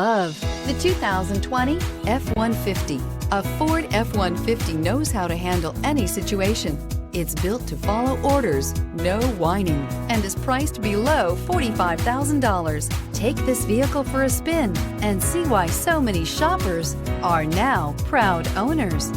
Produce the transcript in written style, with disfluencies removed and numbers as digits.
Of the 2020 F-150. A Ford F-150 knows how to handle any situation. It's built to follow orders, no whining, and is priced below $45,000. Take this vehicle for a spin and see why so many shoppers are now proud owners.